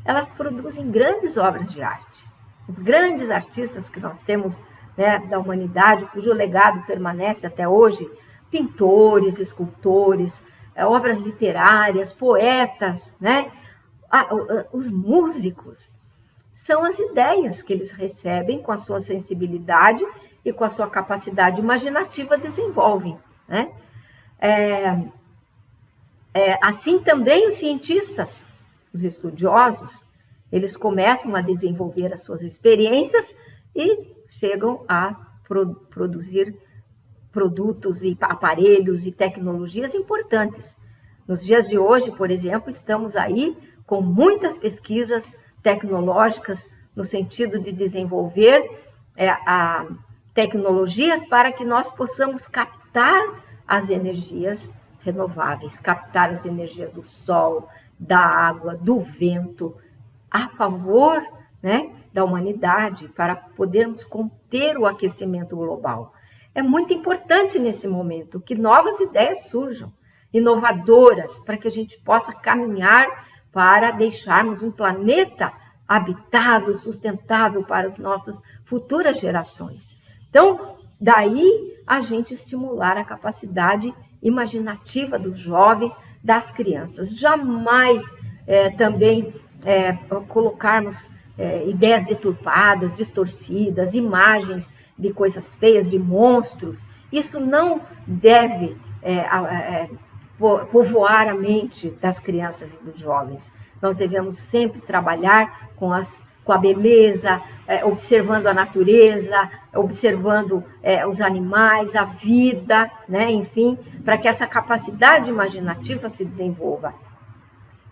elas produzem grandes obras de arte. Os grandes artistas que nós temos, né, da humanidade, cujo legado permanece até hoje, pintores, escultores, obras literárias, poetas, né? Os músicos, são as ideias que eles recebem com a sua sensibilidade e com a sua capacidade imaginativa desenvolvem, né? Assim também os cientistas, os estudiosos, eles começam a desenvolver as suas experiências e chegam a produzir produtos e aparelhos e tecnologias importantes. Nos dias de hoje, por exemplo, estamos aí com muitas pesquisas tecnológicas no sentido de desenvolver tecnologias para que nós possamos captar as energias renováveis, captar as energias do sol, da água, do vento, a favor, né, da humanidade, para podermos conter o aquecimento global. É muito importante nesse momento que novas ideias surjam, inovadoras, para que a gente possa caminhar para deixarmos um planeta habitável, sustentável para as nossas futuras gerações. Então, daí a gente estimular a capacidade imaginativa dos jovens, das crianças. Jamais também colocarmos ideias deturpadas, distorcidas, imagens de coisas feias, de monstros. Isso não deve povoar a mente das crianças e dos jovens. Nós devemos sempre trabalhar com a beleza, observando a natureza, observando os animais, a vida, né? Enfim, para que essa capacidade imaginativa se desenvolva.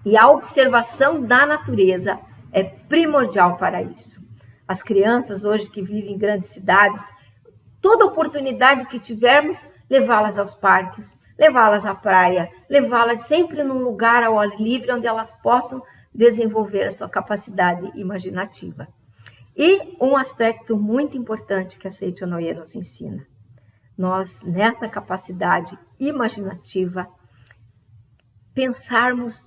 E a observação da natureza é primordial para isso. As crianças hoje que vivem em grandes cidades toda oportunidade que tivermos, levá-las aos parques, levá-las à praia, levá-las sempre num lugar ao ar livre onde elas possam desenvolver a sua capacidade imaginativa. E um aspecto muito importante que a Seicho Noye nos ensina. Nós, nessa capacidade imaginativa, pensarmos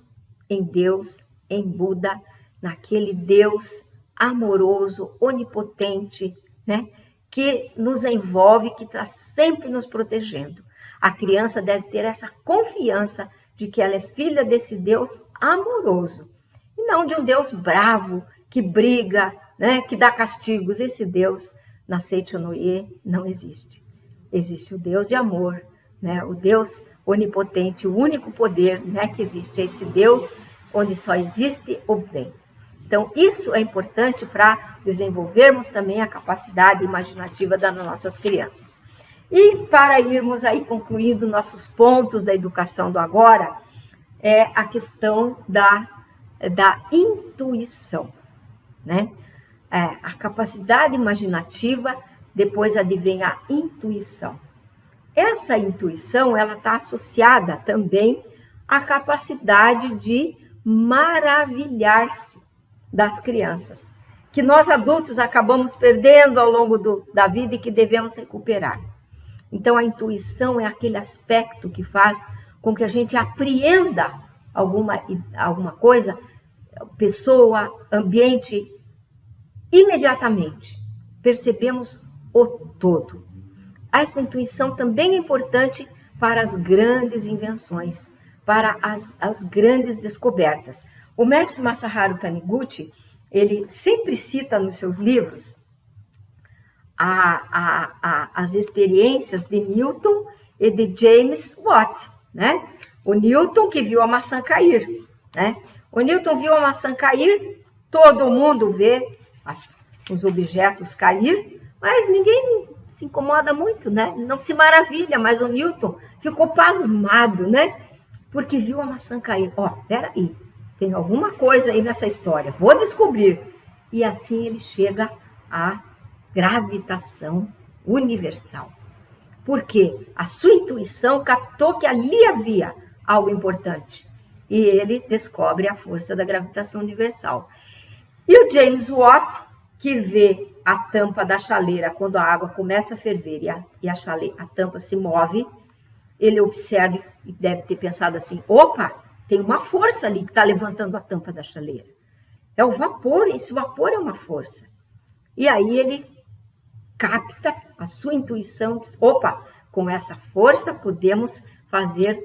em Deus, em Buda, naquele Deus amoroso, onipotente, né? Que nos envolve, que está sempre nos protegendo. A criança deve ter essa confiança de que ela é filha desse Deus amoroso, e não de um Deus bravo, que briga, né? Que dá castigos. Esse Deus, na Seicho Noye, não existe. Existe o Deus de amor, né? O Deus onipotente, o único poder, né, que existe, é esse Deus onde só existe o bem. Então, isso é importante para desenvolvermos também a capacidade imaginativa das nossas crianças. E para irmos aí concluindo nossos pontos da educação do agora, é a questão da intuição, né? A capacidade imaginativa, depois advém a intuição. Essa intuição, ela está associada também à capacidade de maravilhar-se das crianças, que nós adultos acabamos perdendo ao longo da vida e que devemos recuperar. Então, a intuição é aquele aspecto que faz com que a gente apreenda alguma coisa, pessoa, ambiente, imediatamente. Percebemos o todo. Essa intuição também é importante para as grandes invenções, para as grandes descobertas. O mestre Masaharu Taniguchi, ele sempre cita nos seus livros as experiências de Newton e de James Watt, né? O Newton que viu a maçã cair, né? O Newton viu a maçã cair, todo mundo vê os objetos cair, mas ninguém se incomoda muito, né? Não se maravilha, mas o Newton ficou pasmado, né? Porque viu a maçã cair. Peraí, tem alguma coisa aí nessa história, vou descobrir. E assim ele chega à gravitação universal. Porque a sua intuição captou que ali havia algo importante. E ele descobre a força da gravitação universal. E o James Watt, que vê a tampa da chaleira quando a água começa a ferver e a tampa se move, ele observa e deve ter pensado assim, opa, tem uma força ali que está levantando a tampa da chaleira. É o vapor, esse vapor é uma força. E aí ele capta a sua intuição, diz, opa, com essa força podemos fazer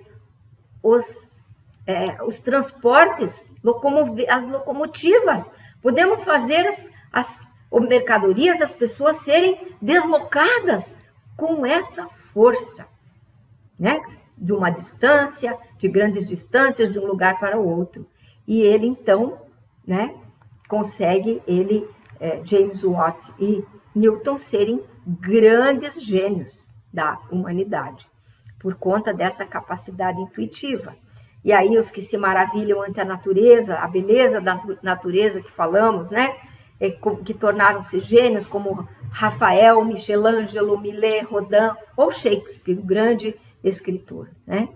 os transportes, as locomotivas, podemos fazer as mercadorias, as pessoas serem deslocadas com essa força, né? De uma distância, de grandes distâncias, de um lugar para o outro. E ele, então, né, consegue, James Watt e Newton serem grandes gênios da humanidade, por conta dessa capacidade intuitiva. E aí os que se maravilham ante a natureza, a beleza da natureza que falamos, né, que tornaram-se gênios, como Rafael, Michelangelo, Millet, Rodin ou Shakespeare, o grande escritor, né?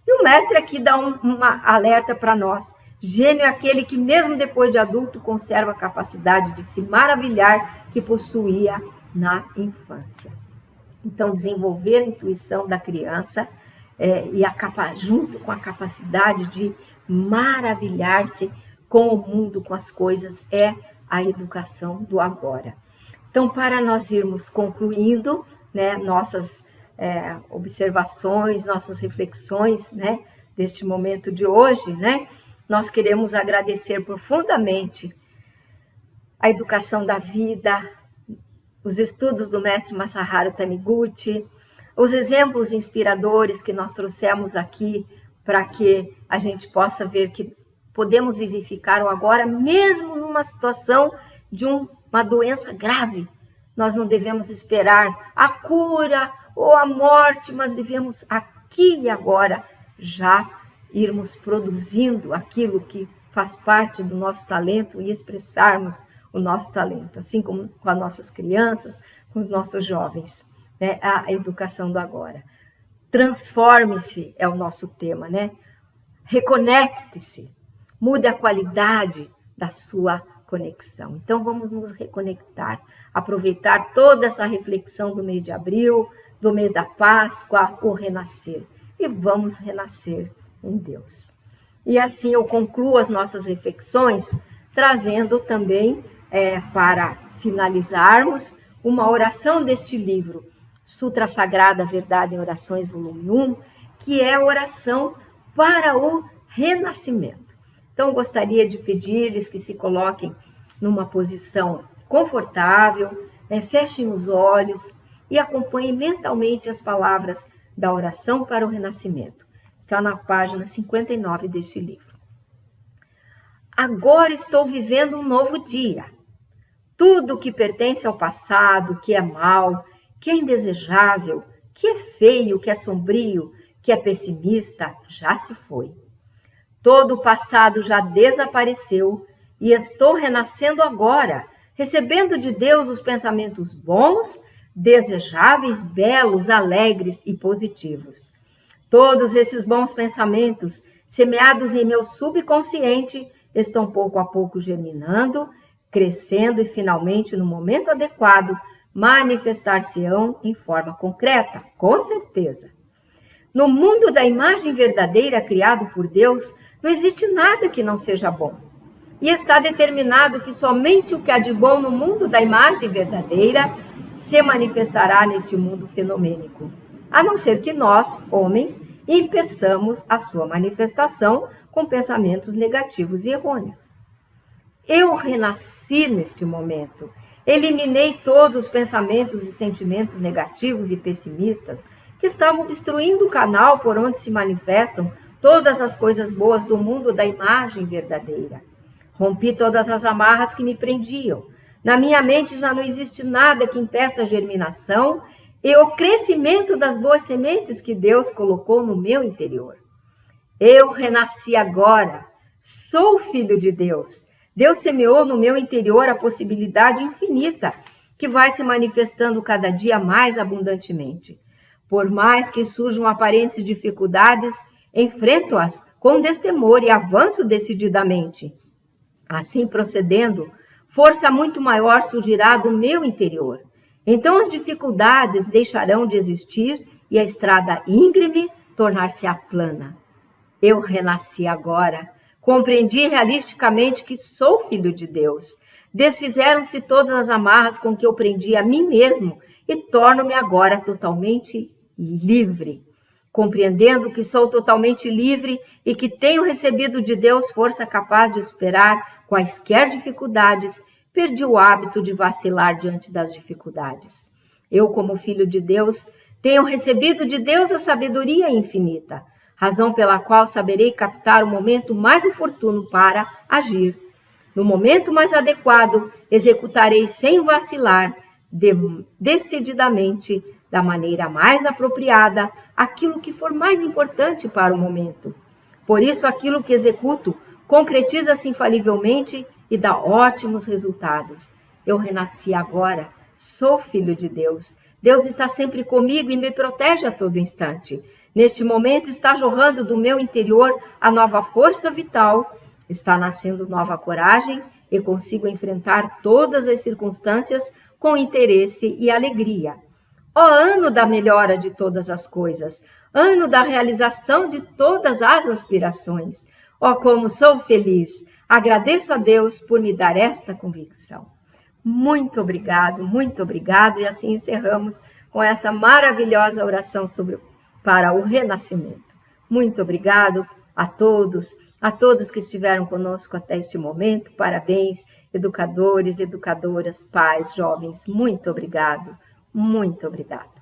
E o mestre aqui dá uma alerta para nós. Gênio é aquele que, mesmo depois de adulto, conserva a capacidade de se maravilhar que possuía na infância. Então, desenvolver a intuição da criança junto com a capacidade de maravilhar-se com o mundo, com as coisas, é a educação do agora. Então, para nós irmos concluindo, né, nossas observações, nossas reflexões, né, deste momento de hoje, né, nós queremos agradecer profundamente a educação da vida, os estudos do mestre Masaharu Taniguchi, os exemplos inspiradores que nós trouxemos aqui para que a gente possa ver que podemos vivificar o agora, mesmo numa situação de uma doença grave. Nós não devemos esperar a cura ou a morte, mas devemos aqui e agora já irmos produzindo aquilo que faz parte do nosso talento e expressarmos o nosso talento, assim como com as nossas crianças, com os nossos jovens. né, a educação do agora. Transforme-se é o nosso tema, né? Reconecte-se, mude a qualidade da sua conexão. Então vamos nos reconectar, aproveitar toda essa reflexão do mês de abril, do mês da Páscoa, o renascer. E vamos renascer em Deus. E assim eu concluo as nossas reflexões, trazendo também, para finalizarmos, uma oração deste livro, Sutra Sagrada, Verdade em Orações, volume 1, que é a oração para o renascimento. Então, gostaria de pedir-lhes que se coloquem numa posição confortável, fechem os olhos e acompanhem mentalmente as palavras da oração para o renascimento. Está na página 59 deste livro. Agora estou vivendo um novo dia. Tudo que pertence ao passado, que é mau, que é indesejável, que é feio, que é sombrio, que é pessimista, já se foi. Todo o passado já desapareceu e estou renascendo agora, recebendo de Deus os pensamentos bons, desejáveis, belos, alegres e positivos. Todos esses bons pensamentos, semeados em meu subconsciente, estão pouco a pouco germinando, crescendo e finalmente, no momento adequado, manifestar-se-ão em forma concreta, com certeza. No mundo da imagem verdadeira criado por Deus, não existe nada que não seja bom. E está determinado que somente o que há de bom no mundo da imagem verdadeira se manifestará neste mundo fenomênico, a não ser que nós, homens, impeçamos a sua manifestação com pensamentos negativos e errôneos. Eu renasci neste momento. Eliminei todos os pensamentos e sentimentos negativos e pessimistas que estavam obstruindo o canal por onde se manifestam todas as coisas boas do mundo da imagem verdadeira. Rompi todas as amarras que me prendiam. Na minha mente já não existe nada que impeça a germinação e o crescimento das boas sementes que Deus colocou no meu interior. Eu renasci agora. Sou filho de Deus. Deus semeou no meu interior a possibilidade infinita que vai se manifestando cada dia mais abundantemente. Por mais que surjam aparentes dificuldades, enfrento-as com destemor e avanço decididamente. Assim procedendo, força muito maior surgirá do meu interior. Então as dificuldades deixarão de existir e a estrada íngreme tornar-se-á plana. Eu renasci agora. Compreendi realisticamente que sou filho de Deus. Desfizeram-se todas as amarras com que eu prendi a mim mesmo e torno-me agora totalmente livre. Compreendendo que sou totalmente livre e que tenho recebido de Deus força capaz de superar quaisquer dificuldades, perdi o hábito de vacilar diante das dificuldades. Eu, como filho de Deus, tenho recebido de Deus a sabedoria infinita, razão pela qual saberei captar o momento mais oportuno para agir. No momento mais adequado, executarei sem vacilar, decididamente, da maneira mais apropriada, aquilo que for mais importante para o momento. Por isso, aquilo que executo concretiza-se infalivelmente e dá ótimos resultados. Eu renasci agora, sou filho de Deus. Deus está sempre comigo e me protege a todo instante. Neste momento está jorrando do meu interior a nova força vital, está nascendo nova coragem e consigo enfrentar todas as circunstâncias com interesse e alegria. Ó ano da melhora de todas as coisas, ano da realização de todas as aspirações. Ó como sou feliz! Agradeço a Deus por me dar esta convicção. Muito obrigado, e assim encerramos com esta maravilhosa oração para o renascimento. Muito obrigado a todos que estiveram conosco até este momento. Parabéns, educadores, educadoras, pais, jovens. Muito obrigado, muito obrigado.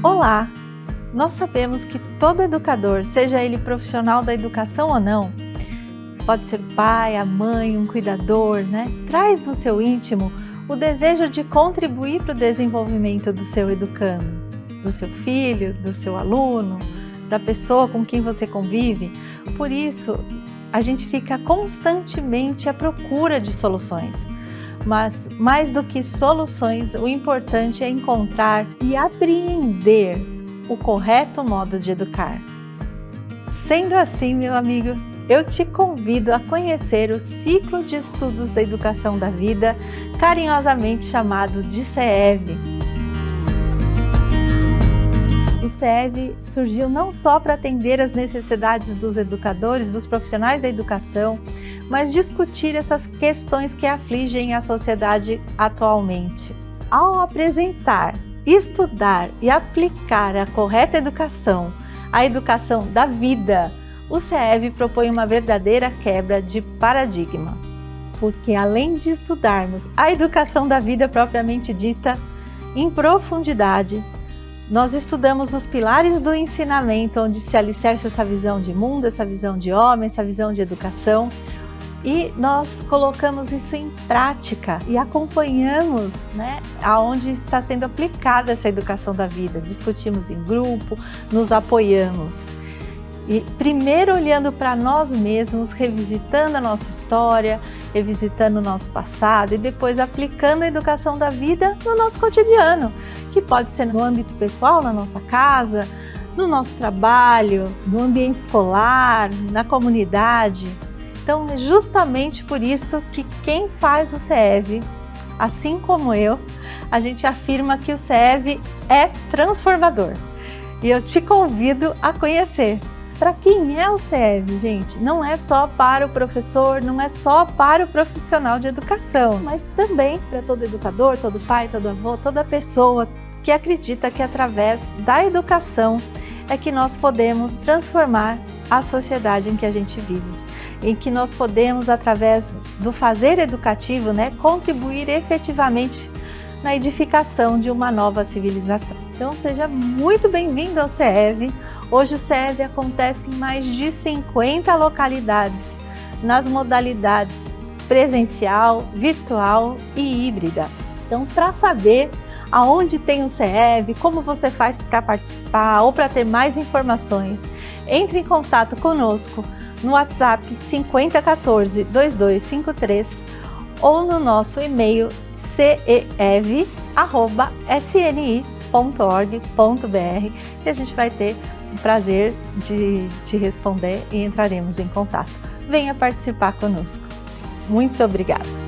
Olá! Nós sabemos que todo educador, seja ele profissional da educação ou não, pode ser o pai, a mãe, um cuidador, né? Traz no seu íntimo o desejo de contribuir para o desenvolvimento do seu educando, do seu filho, do seu aluno, da pessoa com quem você convive. Por isso, a gente fica constantemente à procura de soluções. Mas mais do que soluções, o importante é encontrar e apreender o correto modo de educar. Sendo assim, meu amigo, eu te convido a conhecer o ciclo de estudos da educação da vida, carinhosamente chamado de CEV. O CEV surgiu não só para atender as necessidades dos educadores, dos profissionais da educação, mas discutir essas questões que afligem a sociedade atualmente. Ao apresentar, estudar e aplicar a correta educação, a educação da vida, o CEV propõe uma verdadeira quebra de paradigma. Porque além de estudarmos a educação da vida propriamente dita, em profundidade, nós estudamos os pilares do ensinamento, onde se alicerça essa visão de mundo, essa visão de homem, essa visão de educação, e nós colocamos isso em prática e acompanhamos, aonde está sendo aplicada essa educação da vida. Discutimos em grupo, nos apoiamos. E primeiro olhando para nós mesmos, revisitando a nossa história, revisitando o nosso passado e depois aplicando a educação da vida no nosso cotidiano, que pode ser no âmbito pessoal, na nossa casa, no nosso trabalho, no ambiente escolar, na comunidade. Então é justamente por isso que quem faz o CEV, assim como eu, a gente afirma que o CEV é transformador. E eu te convido a conhecer. Para quem é o CEV, gente? Não é só para o professor, não é só para o profissional de educação, mas também para todo educador, todo pai, todo avô, toda pessoa que acredita que através da educação é que nós podemos transformar a sociedade em que a gente vive, em que nós podemos, através do fazer educativo, contribuir efetivamente na edificação de uma nova civilização. Então seja muito bem-vindo ao CEV. Hoje o CEV acontece em mais de 50 localidades, nas modalidades presencial, virtual e híbrida. Então, para saber aonde tem o CEV, como você faz para participar ou para ter mais informações, entre em contato conosco no WhatsApp 5014-2253 ou no nosso e-mail cev@sni.org.br, que a gente vai ter o prazer de te responder e entraremos em contato. Venha participar conosco. Muito obrigada!